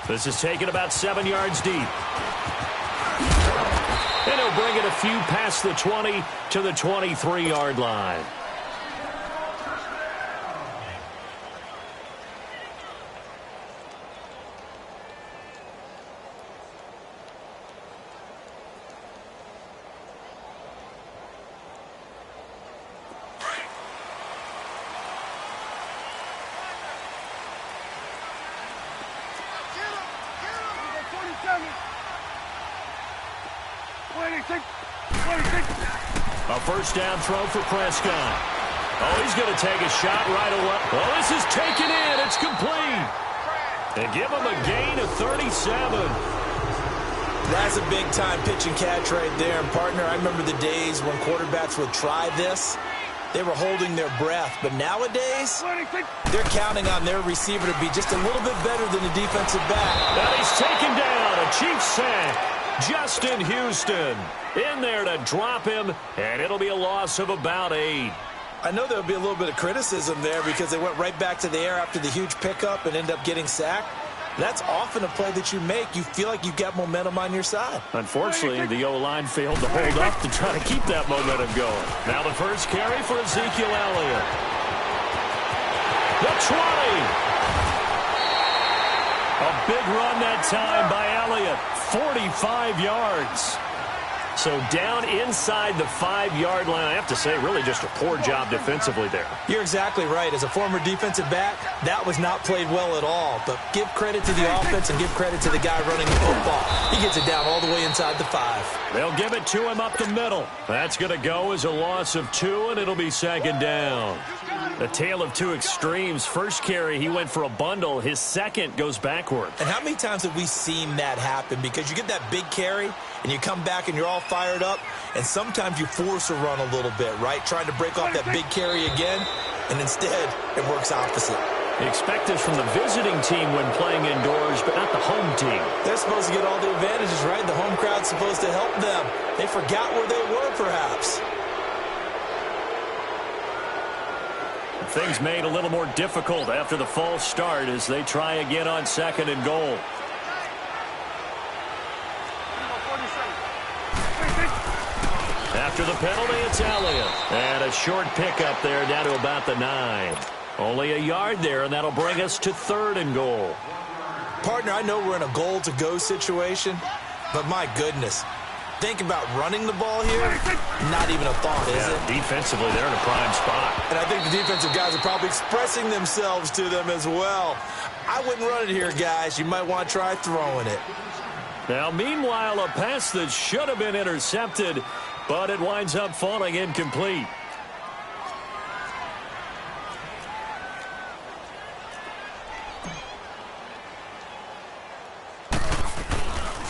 This is taken about 7 yards deep. And he'll bring it a few past the 20 to the 23-yard line. A first down throw for Prescott. Oh, he's going to take a shot right away. Oh, this is taken in. It's complete. They give him a gain of 37. That's a big-time pitch and catch right there. And, partner, I remember the days when quarterbacks would try this. They were holding their breath. But nowadays, they're counting on their receiver to be just a little bit better than the defensive back. And he's taken down. A Chiefs sack. Justin Houston in there to drop him, and it'll be a loss of about 8. I know there'll be a little bit of criticism there because they went right back to the air after the huge pickup and end up getting sacked. That's often a play that you make. You feel like you've got momentum on your side. Unfortunately, the O-line failed to hold up to try to keep that momentum going. Now the first carry for Ezekiel Elliott. The 20. A big run that time by Elliott. 45 yards. So down inside the 5-yard line. I have to say, really just a poor job defensively there. You're exactly right. As a former defensive back, that was not played well at all. But give credit to the offense and give credit to the guy running the football. He gets it down all the way inside the 5. They'll give it to him up the middle. That's going to go as a loss of 2, and it'll be second down. A tale of two extremes. First carry, he went for a bundle. His second goes backward. And how many times have we seen that happen? Because you get that big carry, and you come back and you're all fired up, and sometimes you force a run a little bit, right? Trying to break off that big carry again, and instead it works opposite. You expect this from the visiting team when playing indoors, but not the home team. They're supposed to get all the advantages, right? The home crowd's supposed to help them. They forgot where they were, perhaps. Things made a little more difficult after the false start as they try again on 2nd and goal. After the penalty, it's Elliott. And a short pickup there down to about the 9. Only a yard there, and that'll bring us to 3rd and goal. Partner, I know we're in a goal-to-go situation, but my goodness. Think about running the ball here. Not even a thought, is it? Defensively, they're in a prime spot. And I think the defensive guys are probably expressing themselves to them as well. I wouldn't run it here, guys. You might want to try throwing it. Now, meanwhile, a pass that should have been intercepted, but it winds up falling incomplete.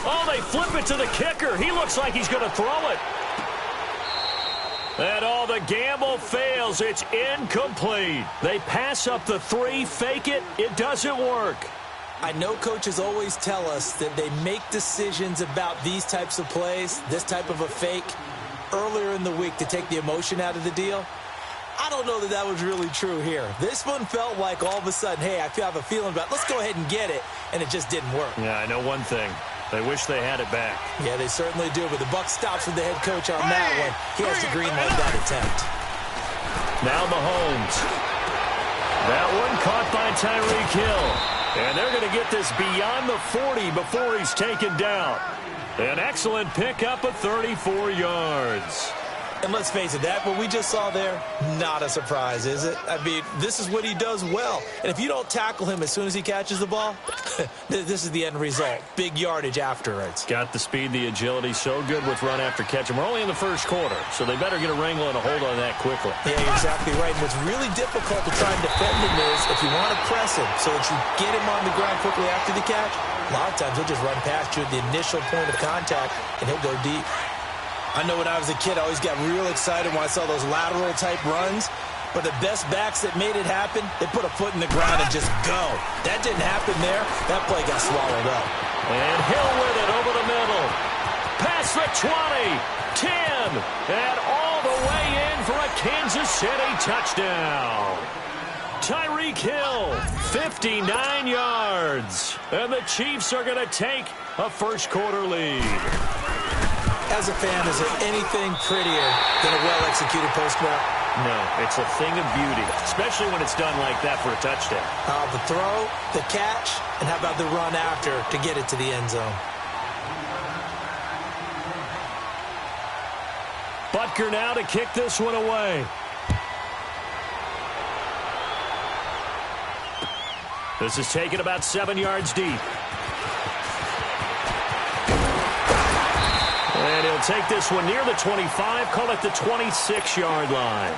Oh, they flip it to the kicker. He looks like he's going to throw it. And all the gamble fails. It's incomplete. They pass up the 3, fake it. It doesn't work. I know coaches always tell us that they make decisions about these types of plays, this type of a fake, earlier in the week to take the emotion out of the deal. I don't know that that was really true here. This one felt like all of a sudden, hey, I have a feeling about it. Let's go ahead and get it, and it just didn't work. Yeah, I know one thing. They wish they had it back. Yeah, they certainly do, but the buck stops with the head coach on that one. He has to green light that attempt. Now Mahomes. That one caught by Tyreek Hill. And they're going to get this beyond the 40 before he's taken down. An excellent pickup of 34 yards. And let's face it, that what we just saw there, not a surprise, is it? I mean, this is what he does well. And if you don't tackle him as soon as he catches the ball, this is the end result. Big yardage afterwards. Got the speed, the agility, so good with run after catch. And we're only in the first quarter, so they better get a wrangle and a hold on that quickly. Yeah, you're exactly right. And what's really difficult to try and defend him is if you want to press him so that you get him on the ground quickly after the catch, a lot of times he'll just run past you at the initial point of contact, and he'll go deep. I know when I was a kid, I always got real excited when I saw those lateral-type runs. But the best backs that made it happen, they put a foot in the ground and just go. That didn't happen there. That play got swallowed up. And Hill with it over the middle. Past the 20, 10, and all the way in for a Kansas City touchdown. Tyreek Hill, 59 yards. And the Chiefs are going to take a first-quarter lead. As a fan, is there anything prettier than a well-executed post route? No, it's a thing of beauty, especially when it's done like that for a touchdown. The throw, the catch, and how about the run after to get it to the end zone? Butker now to kick this one away. This is taken about 7 yards deep. And he'll take this one near the 25, call it the 26-yard line.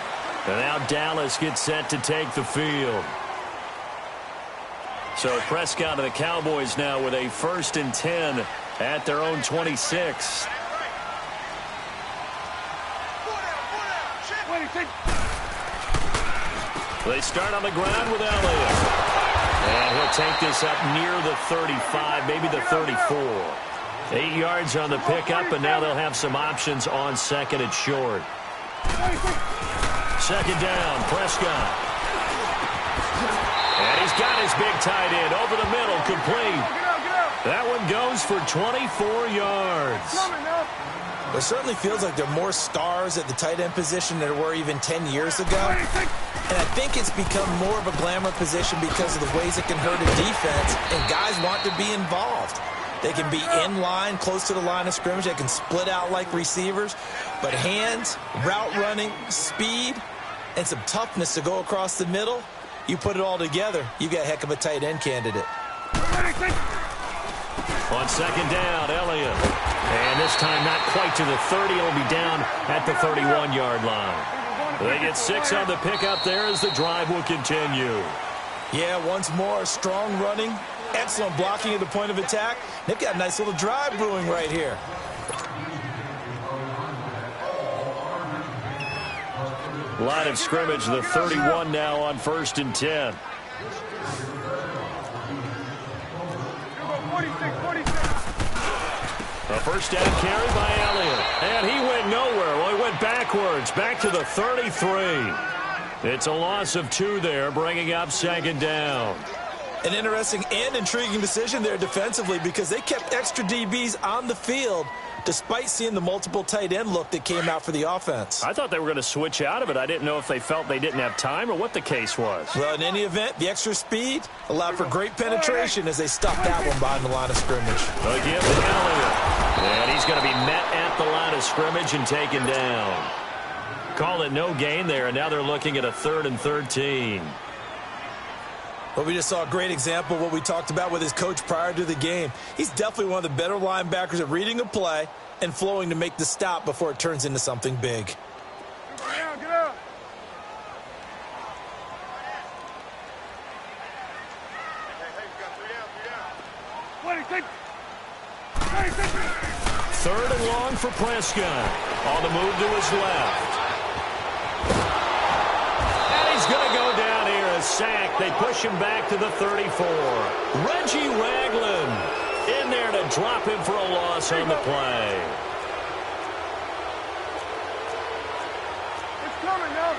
And now Dallas gets set to take the field. So Prescott and the Cowboys now with a 1st and 10 at their own 26. They start on the ground with Elliott. And he'll take this up near the 35, maybe the 34. 8 yards on the pickup, and now they'll have some options on 2nd and short. 2nd down, Prescott. And he's got his big tight end over the middle, complete. That one goes for 24 yards. It certainly feels like there are more stars at the tight end position than there were even 10 years ago. And I think it's become more of a glamour position because of the ways it can hurt a defense, and guys want to be involved. They can be in line, close to the line of scrimmage. They can split out like receivers. But hands, route running, speed, and some toughness to go across the middle, you put it all together, you got a heck of a tight end candidate. On 2nd down, Elliott. And this time not quite to the 30. It'll be down at the 31-yard line. They get 6 on the pickup there as the drive will continue. Yeah, once more, strong running, excellent blocking at the point of attack. They've got a nice little drive brewing right here. Line of scrimmage, the 31 now on 1st and 10. A 1st down carry by Elliott. And he went nowhere. Well, he went backwards, back to the 33. It's a loss of 2 there, bringing up 2nd down. An interesting and intriguing decision there defensively because they kept extra DBs on the field despite seeing the multiple tight end look that came out for the offense. I thought they were going to switch out of it. I didn't know if they felt they didn't have time or what the case was. Well, in any event, the extra speed allowed for great penetration as they stuffed that one behind the line of scrimmage. Again to Elliott. And he's going to be met at the line of scrimmage and taken down. Call it no gain there, and now they're looking at a 3rd and 13. Well, we just saw a great example of what we talked about with his coach prior to the game. He's definitely one of the better linebackers at reading a play and flowing to make the stop before it turns into something big. Get out. 3rd and long for Prescott. On the move to his left. And he's going to go down here. A sack. They push him back to the 34. Reggie Ragland in there to drop him for a loss on the play. It's coming now.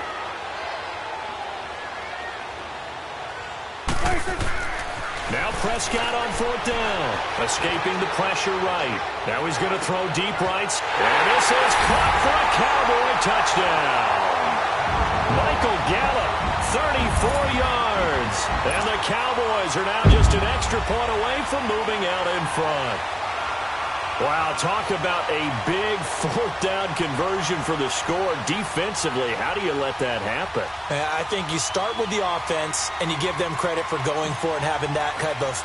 Now Prescott on 4th down. Escaping the pressure right. Now he's going to throw deep rights. And this is caught for a Cowboy touchdown. Michael Gallup, 34 yards. And the Cowboys are now just an extra point away from moving out in front. Wow, talk about a big 4th down conversion for the score. Defensively, how do you let that happen? I think you start with the offense, and you give them credit for going for it and having that type of,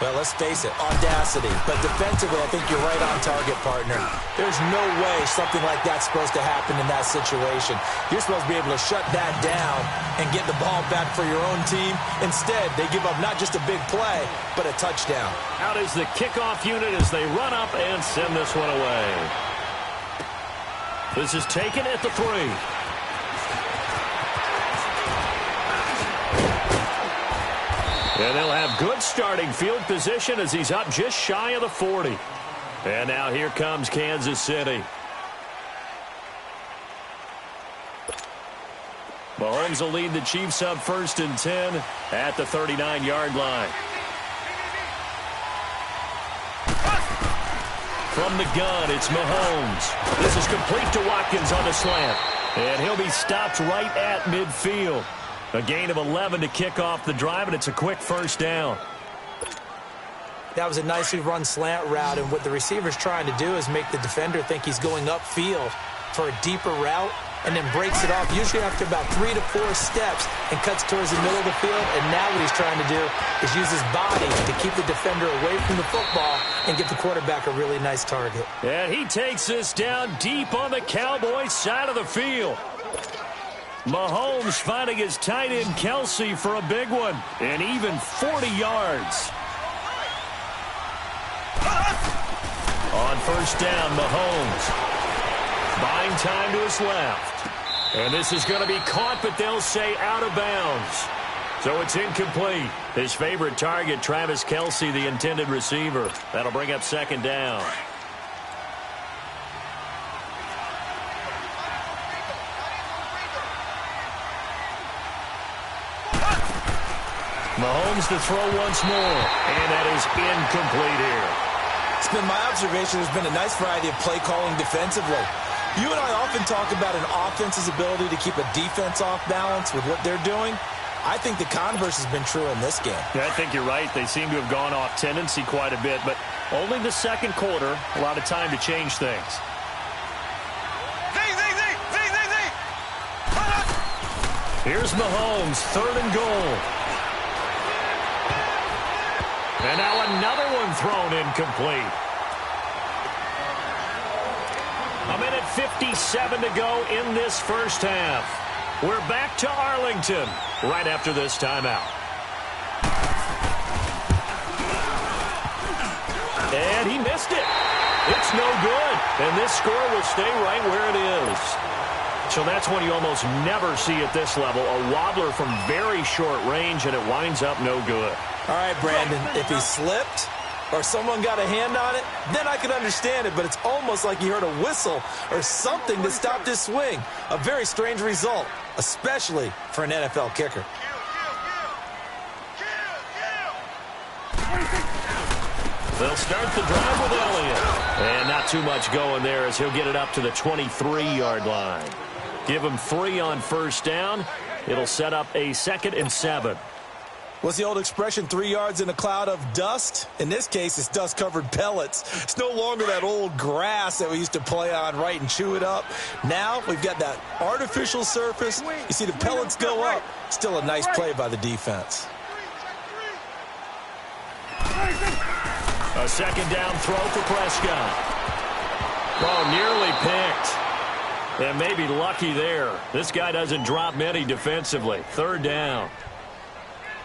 well, let's face it, audacity. But defensively, I think you're right on target, partner. There's no way something like that's supposed to happen in that situation. You're supposed to be able to shut that down and get the ball back for your own team. Instead, they give up not just a big play, but a touchdown. Out is the kickoff unit as they run up and send this one away. This is taken at the 3. And they'll have good starting field position as he's up just shy of the 40. And now here comes Kansas City. Mahomes will lead the Chiefs up 1st and 10 at the 39-yard line. From the gun, it's Mahomes. This is complete to Watkins on the slant. And he'll be stopped right at midfield. A gain of 11 to kick off the drive, and it's a quick 1st down. That was a nicely run slant route, and what the receiver's trying to do is make the defender think he's going upfield for a deeper route, and then breaks it off, usually after about 3 to 4 steps, and cuts towards the middle of the field. And now what he's trying to do is use his body to keep the defender away from the football and get the quarterback a really nice target. And he takes this down deep on the Cowboys side of the field. Mahomes finding his tight end Kelsey for a big one, and even 40 yards. On 1st down, Mahomes buying time to his left. And this is going to be caught, but they'll say out of bounds. So it's incomplete. His favorite target, Travis Kelsey, the intended receiver. That'll bring up 2nd down. Mahomes to throw once more, and that is incomplete here. It's been my observation there's been a nice variety of play calling defensively. You and I often talk about an offense's ability to keep a defense off balance with what they're doing. I think the converse has been true in this game. Yeah, I think you're right. They seem to have gone off tendency quite a bit, but only the 2nd quarter, a lot of time to change things. Here's Mahomes, 3rd and goal. And now another one thrown incomplete. A minute 57 to go in this 1st half. We're back to Arlington right after this timeout. And he missed it. It's no good. And this score will stay right where it is. So that's one you almost never see at this level. A wobbler from very short range, and it winds up no good. All right, Brandon, if he slipped or someone got a hand on it, then I could understand it, but it's almost like he heard a whistle or something that stopped his swing. A very strange result, especially for an NFL kicker. They'll start the drive with Elliott. And not too much going there as he'll get it up to the 23-yard line. Give him 3 on 1st down. It'll set up a 2nd and 7. What's the old expression, 3 yards in a cloud of dust? In this case, it's dust-covered pellets. It's no longer that old grass that we used to play on, right, and chew it up. Now we've got that artificial surface. You see the pellets go up. Still a nice play by the defense. A 2nd down throw for Prescott. Oh, nearly picked. And maybe lucky there. This guy doesn't drop many defensively. 3rd down.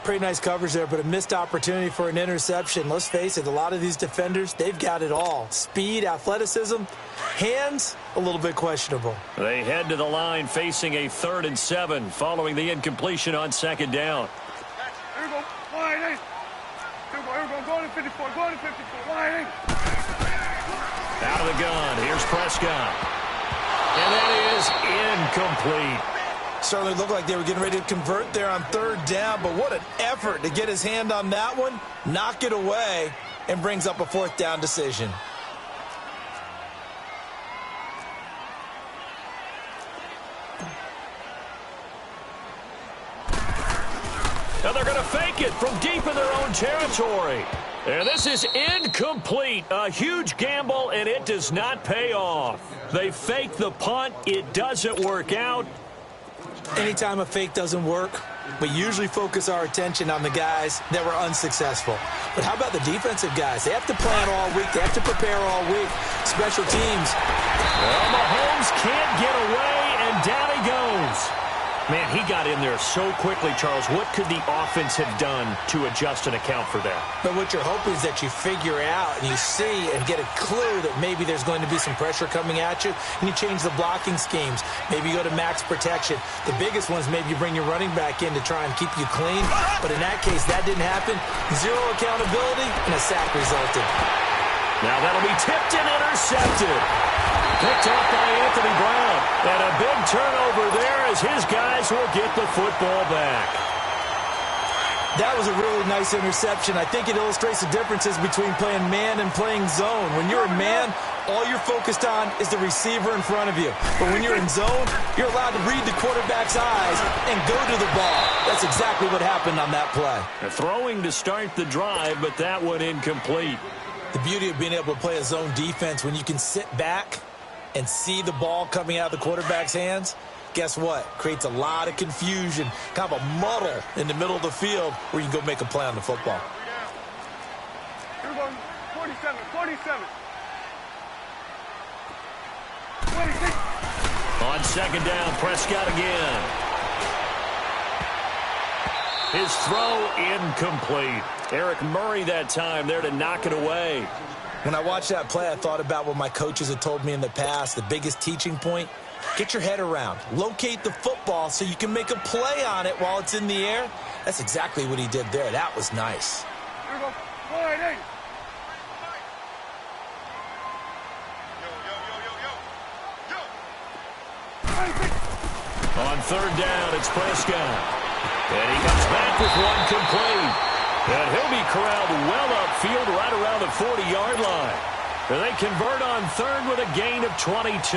Pretty nice coverage there, but a missed opportunity for an interception. Let's face it, a lot of these defenders, they've got it all. Speed, athleticism, hands, a little bit questionable. They head to the line facing a 3rd and 7 following the incompletion on 2nd down. Here we go. Line eight. Here we go. Go to 54. Go to 54. Line eight. Out of the gun. Here's Prescott. And that is incomplete. Certainly looked like they were getting ready to convert there on 3rd down, but what an effort to get his hand on that one, knock it away, and brings up a 4th down decision. Now they're going to fake it from deep in their own territory. And this is incomplete. A huge gamble, and it does not pay off. They fake the punt. It doesn't work out. Anytime a fake doesn't work, we usually focus our attention on the guys that were unsuccessful. But how about the defensive guys? They have to plan all week. They have to prepare all week. Special teams. Well, Mahomes can't get away, and down he goes. Man, he got in there so quickly, Charles. What could the offense have done to adjust and account for that? But what you're hoping is that you figure out and you see and get a clue that maybe there's going to be some pressure coming at you, and you change the blocking schemes. Maybe you go to max protection. The biggest one is maybe you bring your running back in to try and keep you clean. But in that case, that didn't happen. Zero accountability, and a sack resulted. Now that'll be tipped and intercepted. Picked up by Anthony Brown. And a big turnover there as his guys will get the football back. That was a really nice interception. I think it illustrates the differences between playing man and playing zone. When you're a man, all you're focused on is the receiver in front of you. But when you're in zone, you're allowed to read the quarterback's eyes and go to the ball. That's exactly what happened on that play. Throwing to start the drive, but that one incomplete. The beauty of being able to play a zone defense when you can sit back and see the ball coming out of the quarterback's hands, guess what? Creates a lot of confusion, kind of a muddle in the middle of the field where you can go make a play on the football. Here we go. 47, 47. 26. On second down, Prescott again. His throw incomplete. Eric Murray that time there to knock it away. When I watched that play, I thought about what my coaches had told me in the past. The biggest teaching point, get your head around. Locate the football so you can make a play on it while it's in the air. That's exactly what he did there. That was nice. Here we go. 48. On third down, it's Prescott. And he comes back with one complete. And he'll be corralled well upfield right around the 40-yard line. And they convert on third with a gain of 22.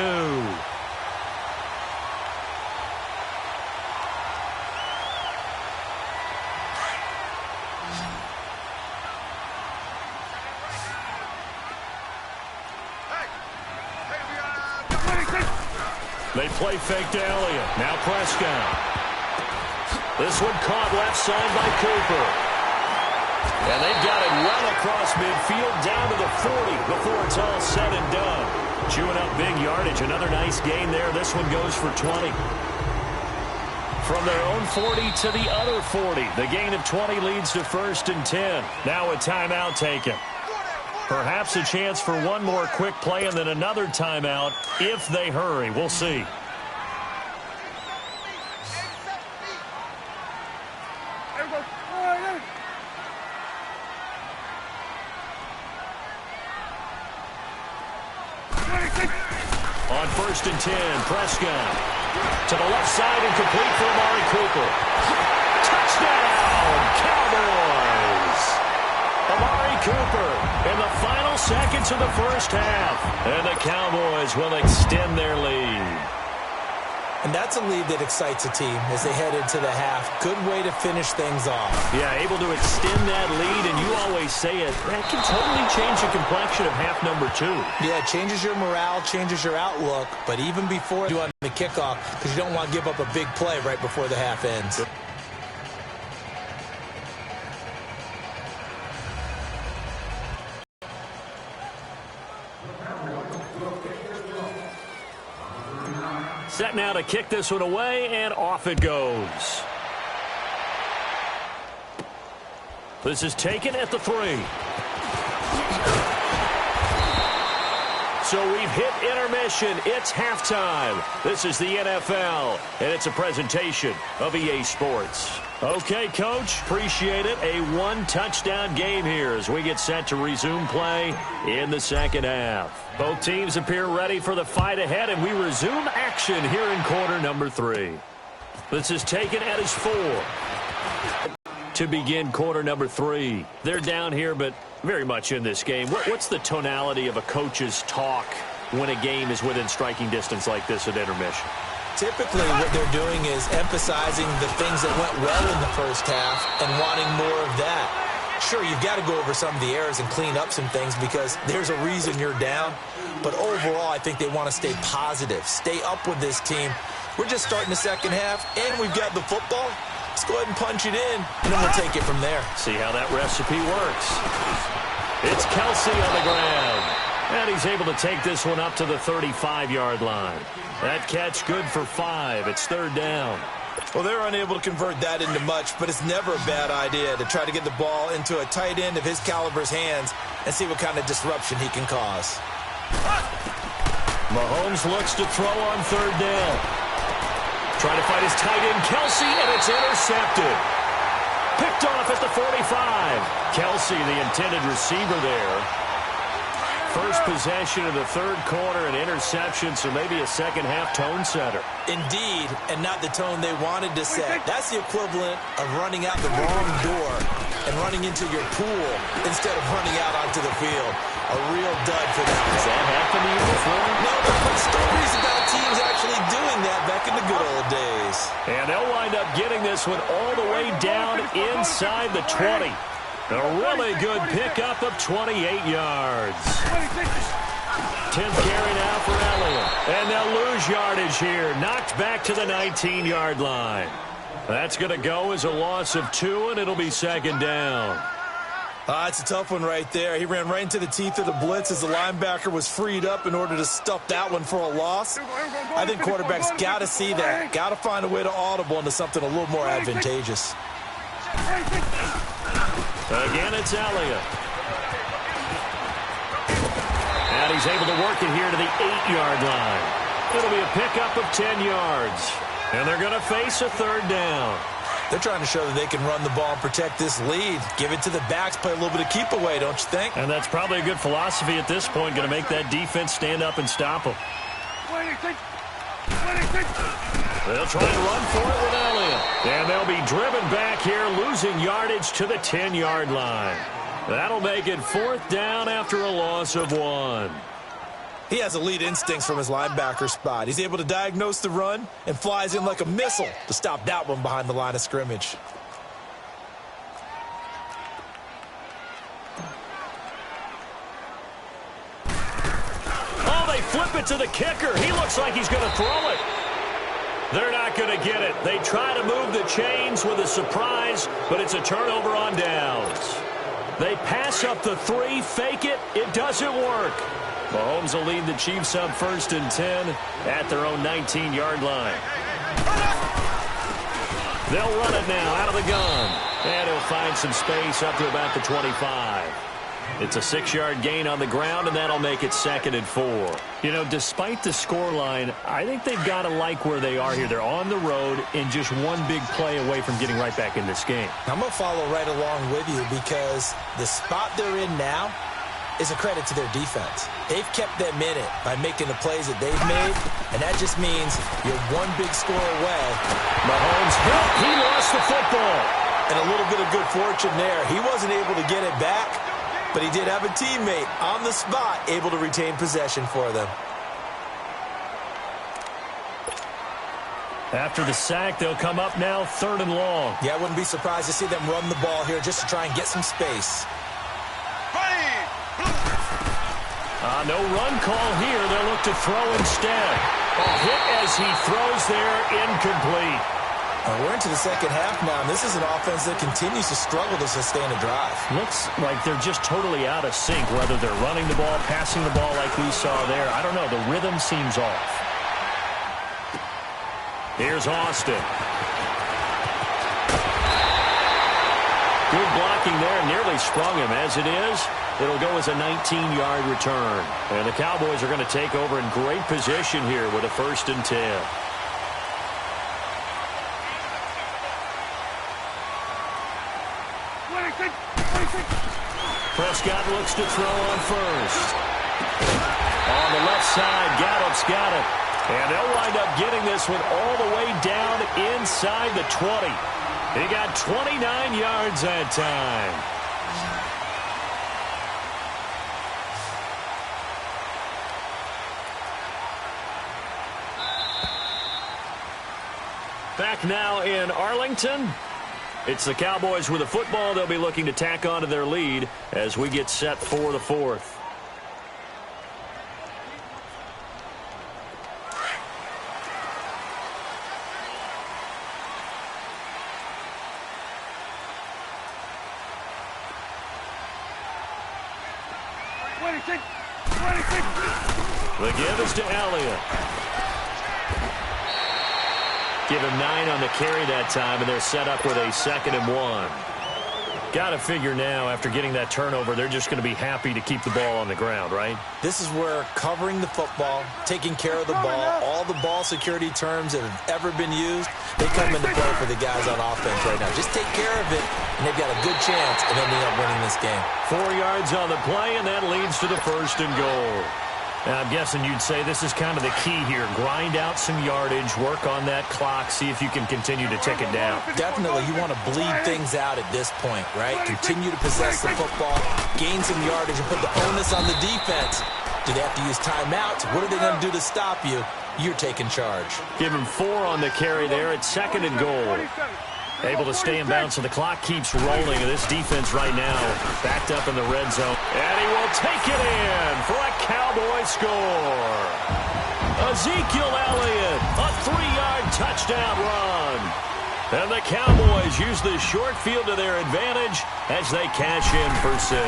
They play fake to Elliott. Now Prescott. This one caught left side by Cooper. And they've got it well across midfield down to the 40 before it's all said and done. Chewing up big yardage. Another nice gain there. This one goes for 20. From their own 40 to the other 40. The gain of 20 leads to 1st and 10. Now a timeout taken. Perhaps a chance for one more quick play and then another timeout if they hurry. We'll see. On 1st and 10, Prescott to the left side and complete for Amari Cooper. Touchdown, Cowboys! Amari Cooper in the final seconds of the first half. And the Cowboys will extend their lead. And that's a lead that excites a team as they head into the half. Good way to finish things off. Yeah, able to extend that lead, and you always say it, that can totally change the complexion of half number 2. Yeah, it changes your morale, changes your outlook, but even before you on the kickoff, because you don't want to give up a big play right before the half ends. Set now to kick this one away, and off it goes. This is taken at the 3. So we've hit intermission. It's halftime. This is the NFL, and it's a presentation of EA Sports. Okay, Coach, appreciate it. A one-touchdown game here as we get set to resume play in the second half. Both teams appear ready for the fight ahead, and we resume action here in quarter number 3. This is taken at his 4. To begin quarter number 3. They're down here, but very much in this game. What's the tonality of a coach's talk when a game is within striking distance like this at intermission? Typically, what they're doing is emphasizing the things that went well in the first half and wanting more of that. Sure, you've got to go over some of the errors and clean up some things because there's a reason you're down. But overall, I think they want to stay positive, stay up with this team. We're just starting the second half, and we've got the football. Let's go ahead and punch it in, and then we'll take it from there. See how that recipe works. It's Kelsey on the ground. And he's able to take this one up to the 35-yard line. That catch good for 5. It's third down. Well, they're unable to convert that into much, but it's never a bad idea to try to get the ball into a tight end of his caliber's hands and see what kind of disruption he can cause. Mahomes looks to throw on third down. Trying to fight his tight end, Kelsey, and it's intercepted. Picked off at the 45. Kelsey, the intended receiver there. first possession of the third quarter, an interception, so maybe a second-half tone setter. Indeed, and not the tone they wanted to set. That's the equivalent of running out the wrong door and running into your pool instead of running out onto the field. A real dud for that. Has that happened to you before? No, but I've heard stories about teams actually doing that back in the good old days. And they'll wind up getting this one all the way down inside the 20. A really good pickup of 28 yards. 10th carry now for Elliott. And they'll lose yardage here. Knocked back to the 19-yard line. That's going to go as a loss of 2, and it'll be second down. It's a tough one right there. He ran right into the teeth of the blitz as the linebacker was freed up in order to stuff that one for a loss. I think quarterbacks got to see that. Got to find a way to audible into something a little more advantageous. Again, it's Elliott. And he's able to work it here to the 8-yard line. It'll be a pickup of 10 yards. And they're going to face a third down. They're trying to show that they can run the ball and protect this lead. Give it to the backs, play a little bit of keep away, don't you think? And that's probably a good philosophy at this point, going to make that defense stand up and stop them. They'll try and run for it with Elliott. And they'll be driven back here, losing yardage to the 10-yard line. That'll make it fourth down after a loss of 1. He has elite instincts from his linebacker spot. He's able to diagnose the run and flies in like a missile to stop that one behind the line of scrimmage. Oh, they flip it to the kicker. He looks like he's going to throw it. They're not going to get it. They try to move the chains with a surprise, but it's a turnover on downs. They pass up the 3, fake it. It doesn't work. Mahomes will lead the Chiefs up 1st and 10 at their own 19-yard line. They'll run it now out of the gun. And he'll find some space up to about the 25. It's a 6-yard gain on the ground, and that'll make it 2nd and 4. You know, despite the scoreline, I think they've got to like where they are here. They're on the road and just one big play away from getting right back in this game. I'm going to follow right along with you because the spot they're in now is a credit to their defense. They've kept them in it by making the plays that they've made, and that just means you're one big score away. Mahomes hit. He lost the football. And a little bit of good fortune there. He wasn't able to get it back, but he did have a teammate on the spot able to retain possession for them. After the sack, they'll come up now 3rd and long. Yeah, I wouldn't be surprised to see them run the ball here just to try and get some space. No run call here. They'll look to throw instead. A hit as he throws there, incomplete. We're into the second half now, and this is an offense that continues to struggle to sustain a drive. Looks like they're just totally out of sync, whether they're running the ball, passing the ball like we saw there. I don't know. The rhythm seems off. Here's Austin. Good blocking there, nearly sprung him. As it is, it'll go as a 19-yard return. And the Cowboys are going to take over in great position here with a 1st and 10. Prescott looks to throw on first. On the left side, Gallup's got it. And they'll wind up getting this one all the way down inside the 20. He got 29 yards that time. Back now in Arlington. It's the Cowboys with the football. They'll be looking to tack on to their lead as we get set for the 4th. The give is to Elliott. Give him 9 on the carry that time, and they're set up with a 2nd and 1. Got to figure now, after getting that turnover, they're just going to be happy to keep the ball on the ground, right? This is where covering the football, taking care of the ball, all the ball security terms that have ever been used, they come into play for the guys on offense right now. Just take care of it, and they've got a good chance of ending up winning this game. 4 yards on the play, and that leads to the 1st and goal. Now, I'm guessing you'd say this is kind of the key here. Grind out some yardage, work on that clock, see if you can continue to tick it down. Definitely, you want to bleed things out at this point, right? Continue to possess the football, gain some yardage, and put the onus on the defense. Do they have to use timeouts? What are they going to do to stop you? You're taking charge. Give him 4 on the carry there. It's 2nd and goal. Able to stay in bounds, so the clock keeps rolling. And this defense right now backed up in the red zone. And he will take it in for a Cowboy score. Ezekiel Elliott, a 3-yard touchdown run. And the Cowboys use the short field to their advantage as they cash in for 6.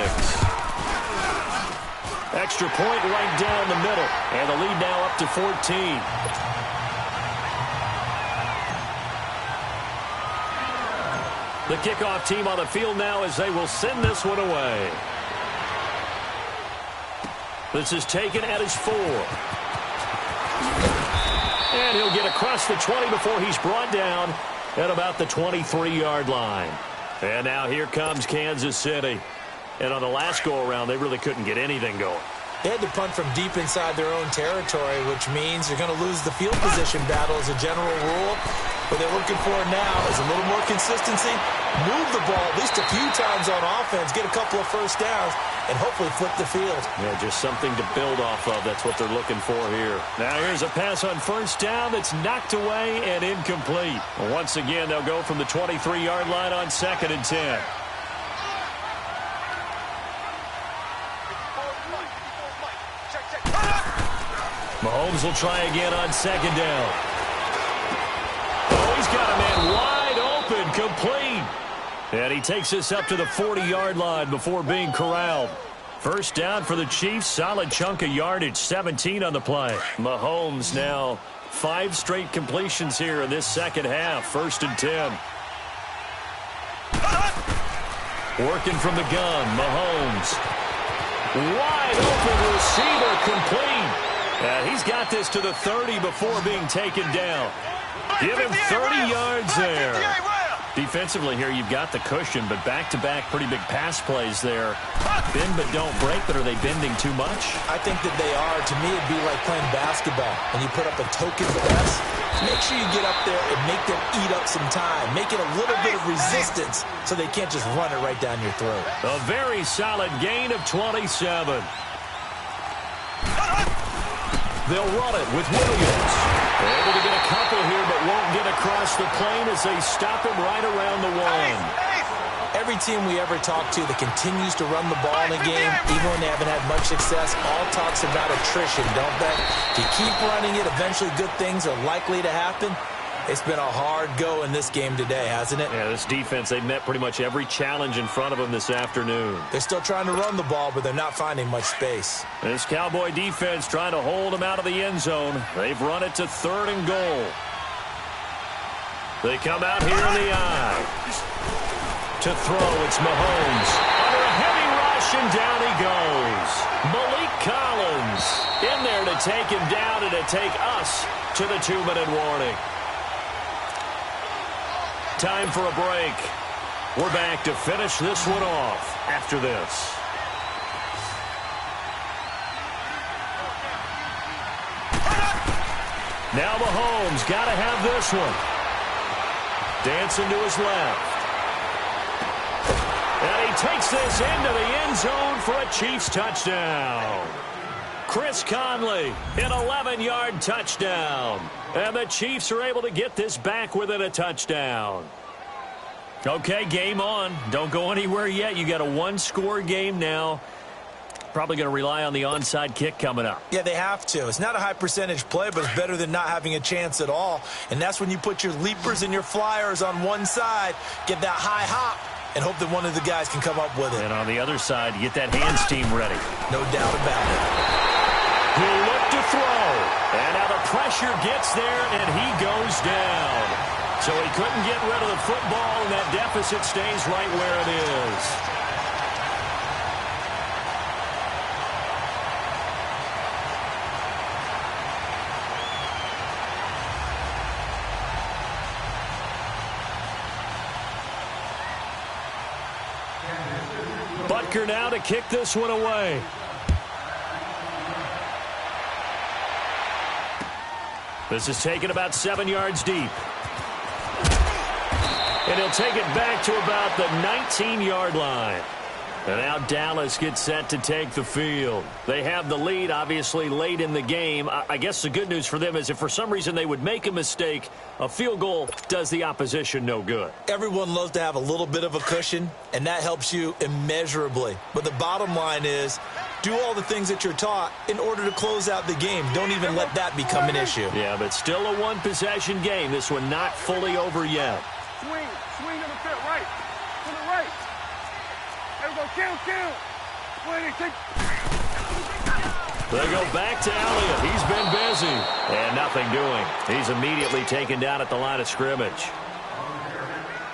Extra point right down the middle. And the lead now up to 14. The kickoff team on the field now as they will send this one away. This is taken at his 4. And he'll get across the 20 before he's brought down at about the 23-yard line. And now here comes Kansas City. And on the last go-around, they really couldn't get anything going. They had to punt from deep inside their own territory, which means you're going to lose the field position battle as a general rule. What they're looking for now is a little more consistency, move the ball at least a few times on offense, get a couple of first downs, and hopefully flip the field. Yeah, just something to build off of. That's what they're looking for here. Now here's a pass on 1st down that's knocked away and incomplete. Once again, they'll go from the 23-yard line on 2nd and 10. Mahomes will try again on 2nd down. Oh, he's got a man wide open, complete. And he takes us up to the 40-yard line before being corralled. 1st down for the Chiefs. Solid chunk of yardage, 17 on the play. Mahomes now 5 straight completions here in this second half. 1st and 10. Working from the gun, Mahomes. Wide open receiver, complete. And he's got this to the 30 before being taken down. Give him 30 yards there. Defensively here, you've got the cushion, but back-to-back pretty big pass plays there. Bend but don't break, but are they bending too much? I think that they are. To me, it'd be like playing basketball. When you put up a token press, make sure you get up there and make them eat up some time. Make it a little bit of resistance so they can't just run it right down your throat. A very solid gain of 27. They'll run it with Williams. Able to get a couple here, but won't get across the plane as they stop him right around the 1. Every team we ever talk to that continues to run the ball in a game, even when they haven't had much success, all talks about attrition, don't they? If you keep running it, eventually good things are likely to happen. It's been a hard go in this game today, hasn't it? Yeah, this defense, they've met pretty much every challenge in front of them this afternoon. They're still trying to run the ball, but they're not finding much space. This Cowboy defense trying to hold them out of the end zone. They've run it to 3rd and goal. They come out here in the eye. To throw, it's Mahomes. Under a heavy rush, and down he goes. Malik Collins in there to take him down and to take us to the 2-minute warning. Time for a break. We're back to finish this one off after this. Now Mahomes got to have this one. Dancing to his left. And he takes this into the end zone for a Chiefs touchdown. Chris Conley, an 11-yard touchdown. And the Chiefs are able to get this back within a touchdown. Okay, game on. Don't go anywhere yet. You got a 1-score game now. Probably going to rely on the onside kick coming up. Yeah, they have to. It's not a high percentage play, but it's better than not having a chance at all. And that's when you put your leapers and your flyers on one side, get that high hop, and hope that one of the guys can come up with it. And on the other side, you get that hands team ready. No doubt about it. He'll look to throw. And now the pressure gets there, and he goes down. So he couldn't get rid of the football, and that deficit stays right where it is. Butker now to kick this one away. This is taken about 7 yards deep. And he'll take it back to about the 19-yard line. And now Dallas gets set to take the field. They have the lead, obviously, late in the game. I guess the good news for them is if for some reason they would make a mistake, a field goal does the opposition no good. Everyone loves to have a little bit of a cushion, and that helps you immeasurably. But the bottom line is, do all the things that you're taught in order to close out the game. Don't even let that become an issue. Yeah, but still a one-possession game. This one not fully over yet. Swing to the field, right. To the right. There we go, kill. They go back to Elliott. He's been busy. And nothing doing. He's immediately taken down at the line of scrimmage.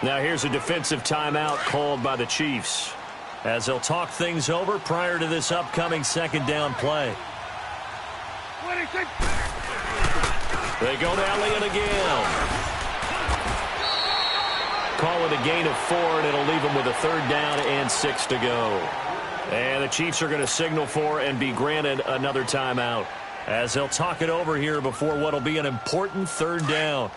Now here's a defensive timeout called by the Chiefs, as they'll talk things over prior to this upcoming second down play. They go to Elliott again. Call it a gain of 4, and it'll leave them with a 3rd down and 6 to go. And the Chiefs are going to signal for and be granted another timeout, as they'll talk it over here before what will be an important 3rd down.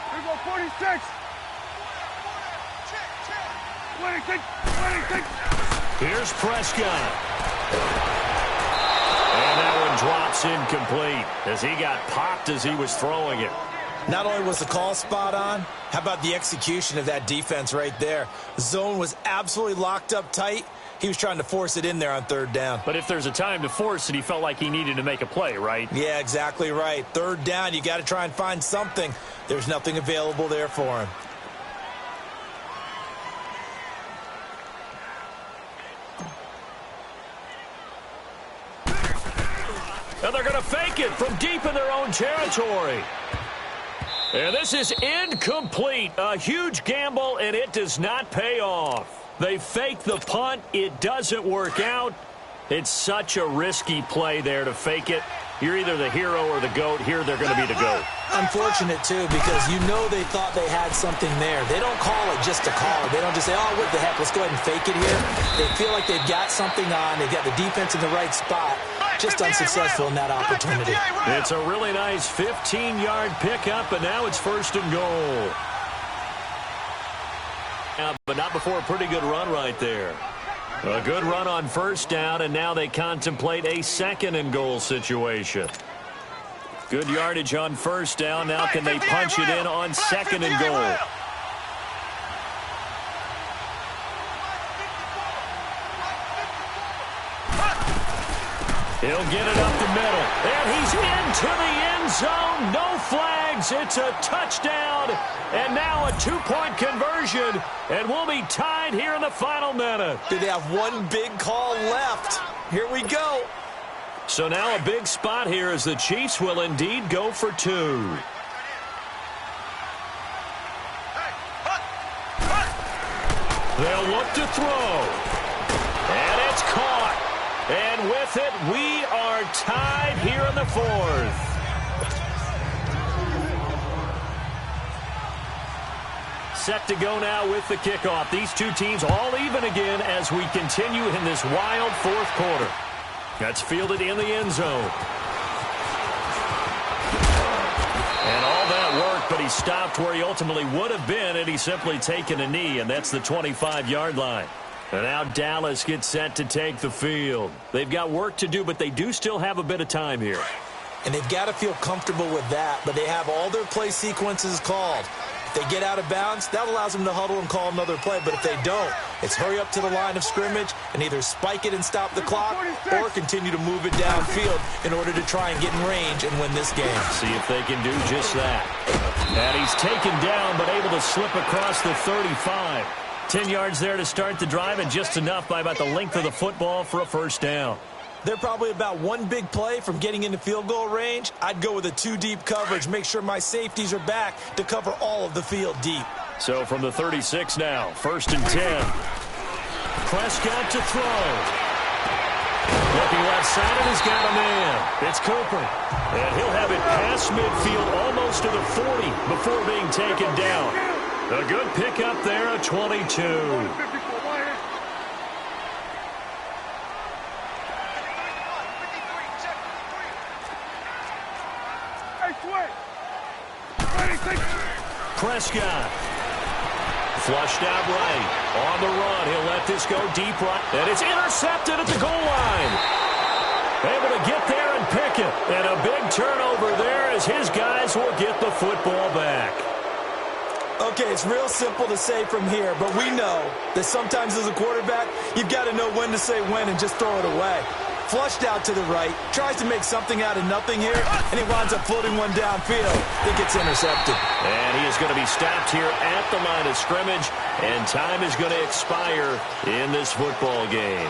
Here we go, 46. 26. Here's Prescott. And that one drops incomplete as he got popped as he was throwing it. Not only was the call spot on, how about the execution of that defense right there? The zone was absolutely locked up tight. He was trying to force it in there on 3rd down. But if there's a time to force it, he felt like he needed to make a play, right? Yeah, exactly right. 3rd down, you got to try and find something. There's nothing available there for him. And they're going to fake it from deep in their own territory. And this is incomplete. A huge gamble, and it does not pay off. They fake the punt. It doesn't work out. It's such a risky play there to fake it. You're either the hero or the GOAT. Here they're going to be the GOAT. Unfortunate, too, because you know they thought they had something there. They don't call it just to call it. They don't just say, oh, what the heck, let's go ahead and fake it here. They feel like they've got something on. They've got the defense in the right spot. Just unsuccessful in that opportunity. It's a really nice 15-yard pickup, and now it's 1st and goal. But not before a pretty good run right there. A good run on 1st down, and now they contemplate a 2nd and goal situation. Good yardage on 1st down. Now can they punch it in on 2nd and goal? He'll get it up the middle, and he's into the end zone. No flags. It's a touchdown, and now a 2-point conversion, and we'll be tied here in the final minute. They have one big call left. Here we go. So now a big spot here as the Chiefs will indeed go for 2. They'll look to throw, and it's caught. And with it, we are tied here in the 4th. Set to go now with the kickoff. These two teams all even again as we continue in this wild 4th quarter. That's fielded in the end zone. And all that work, but he stopped where he ultimately would have been had he simply taken a knee, and that's the 25-yard line. And now Dallas gets set to take the field. They've got work to do, but they do still have a bit of time here. And they've got to feel comfortable with that, but they have all their play sequences called. If they get out of bounds, that allows them to huddle and call another play. But if they don't, it's hurry up to the line of scrimmage and either spike it and stop the clock or continue to move it downfield in order to try and get in range and win this game. See if they can do just that. And he's taken down but able to slip across the 35. 10 yards there to start the drive, and just enough by about the length of the football for a 1st down. They're probably about one big play from getting into field goal range. I'd go with a two-deep coverage, make sure my safeties are back to cover all of the field deep. So from the 36 now, 1st and 10. Prescott to throw. Looking left side, and he's got a man. It's Cooper. And he'll have it past midfield, almost to the 40, before being taken down. A good pickup there, a 22. Prescott. Flushed out right. On the run. He'll let this go deep right. And it's intercepted at the goal line. Able to get there and pick it. And a big turnover there as his guys will get the football back. Okay, it's real simple to say from here, but we know that sometimes as a quarterback, you've got to know when to say when and just throw it away. Flushed out to the right, tries to make something out of nothing here, and he winds up floating one downfield. It gets intercepted. And he is going to be stopped here at the line of scrimmage, and time is going to expire in this football game.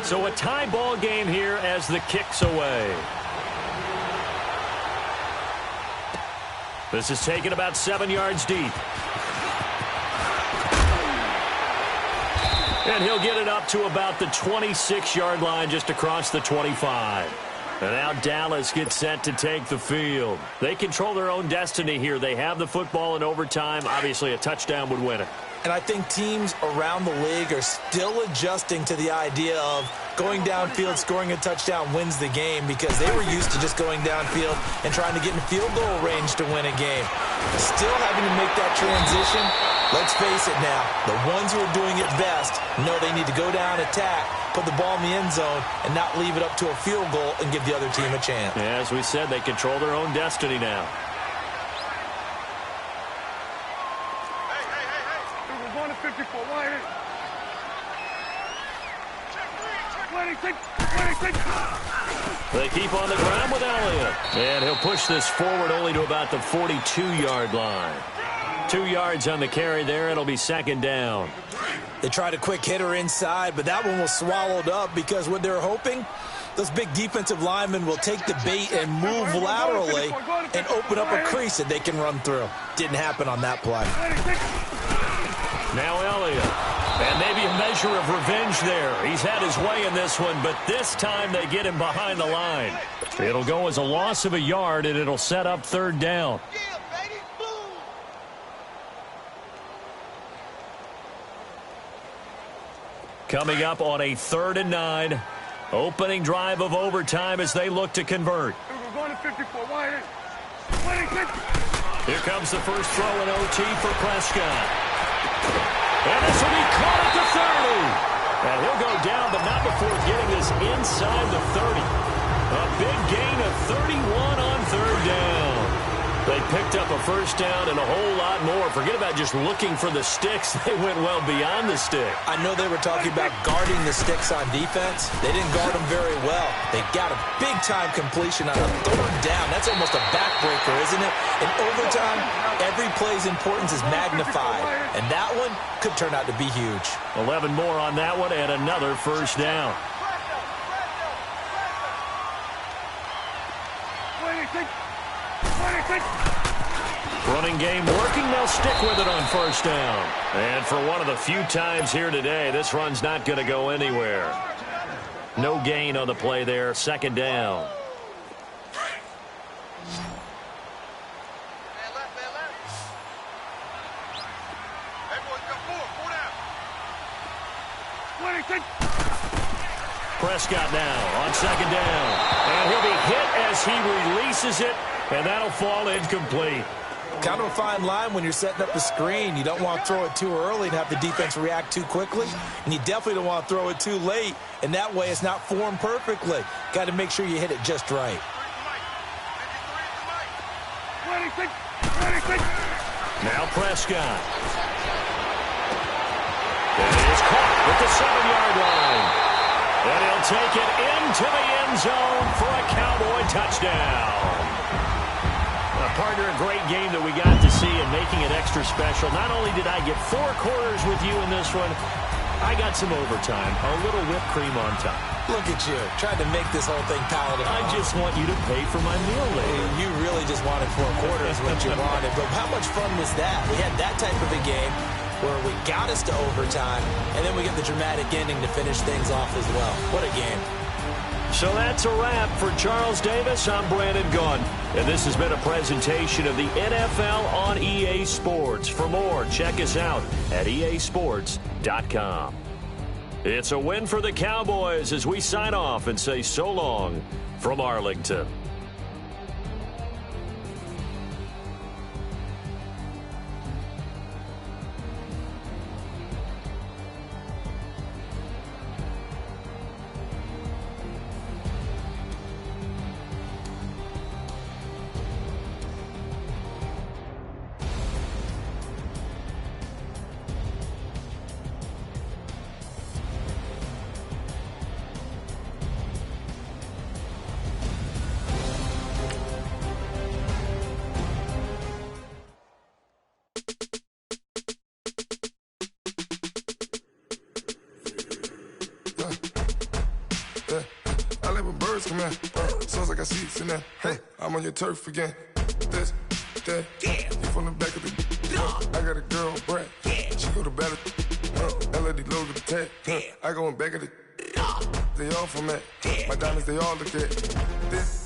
So a tie ball game here as the kick's away. This is taken about 7 yards deep. And he'll get it up to about the 26-yard line, just across the 25. And now Dallas gets set to take the field. They control their own destiny here. They have the football in overtime. Obviously, a touchdown would win it. And I think teams around the league are still adjusting to the idea of going downfield, scoring a touchdown wins the game, because they were used to just going downfield and trying to get in field goal range to win a game. Still having to make that transition. Let's face it now, the ones who are doing it best know they need to go down, attack, put the ball in the end zone, and not leave it up to a field goal and give the other team a chance. Yeah, as we said, they control their own destiny now. They keep on the ground with Elliott. And he'll push this forward only to about the 42-yard line. 2 yards on the carry there. It'll be 2nd down. They tried a quick hitter inside, but that one was swallowed up because what they're hoping, those big defensive linemen will take the bait and move laterally and open up a crease that they can run through. Didn't happen on that play. Now Elliott. And maybe a measure of revenge there. He's had his way in this one, but this time they get him behind the line. It'll go as a loss of a yard, and it'll set up 3rd down. Coming up on a 3rd and 9. Opening drive of overtime as they look to convert. Here comes the first throw in OT for Prescott. And this will be caught at the 30. And he'll go down, but not before getting this inside the 30. A big gain of 31 on 3rd down. They picked up a first down and a whole lot more. Forget about just looking for the sticks. They went well beyond the stick. I know they were talking about guarding the sticks on defense. They didn't guard them very well. They got a big-time completion on a 3rd down. That's almost a backbreaker, isn't it? In overtime, every play's importance is magnified. And that one could turn out to be huge. 11 more on that one and another first down. Running game working. They'll stick with it on 1st down. And for one of the few times here today, this run's not going to go anywhere. No gain on the play there. 2nd down. Prescott now on 2nd down. And he'll be hit as he releases it, and that'll fall incomplete. Kind of a fine line when you're setting up the screen. You don't want to throw it too early and have the defense react too quickly. And you definitely don't want to throw it too late. And that way it's not formed perfectly. Got to make sure you hit it just right. Now Prescott. And it is caught at the 7-yard line. And he'll take it into the end zone for a Cowboy touchdown. Partner, a great game that we got to see and making it extra special. Not only did I get 4 quarters with you in this one, I got some overtime, a little whipped cream on top. Look at you, trying to make this whole thing palatable. I just want you to pay for my meal later. You really just wanted 4 quarters, what you wanted. But how much fun was that? We had that type of a game where we got us to overtime, and then we get the dramatic ending to finish things off as well. What a game. So that's a wrap for Charles Davis. I'm Brandon Gaudin, and this has been a presentation of the NFL on EA Sports. For more, check us out at easports.com. It's a win for the Cowboys as we sign off and say so long from Arlington. I let my birds come in. Sounds like I see it in there. Hey, I'm on your turf again. This, that, you from the back of the. I got a girl, Brad. She go to battle. LED logo the tag. I go in back of the. They all from that. My diamonds, they all look at this.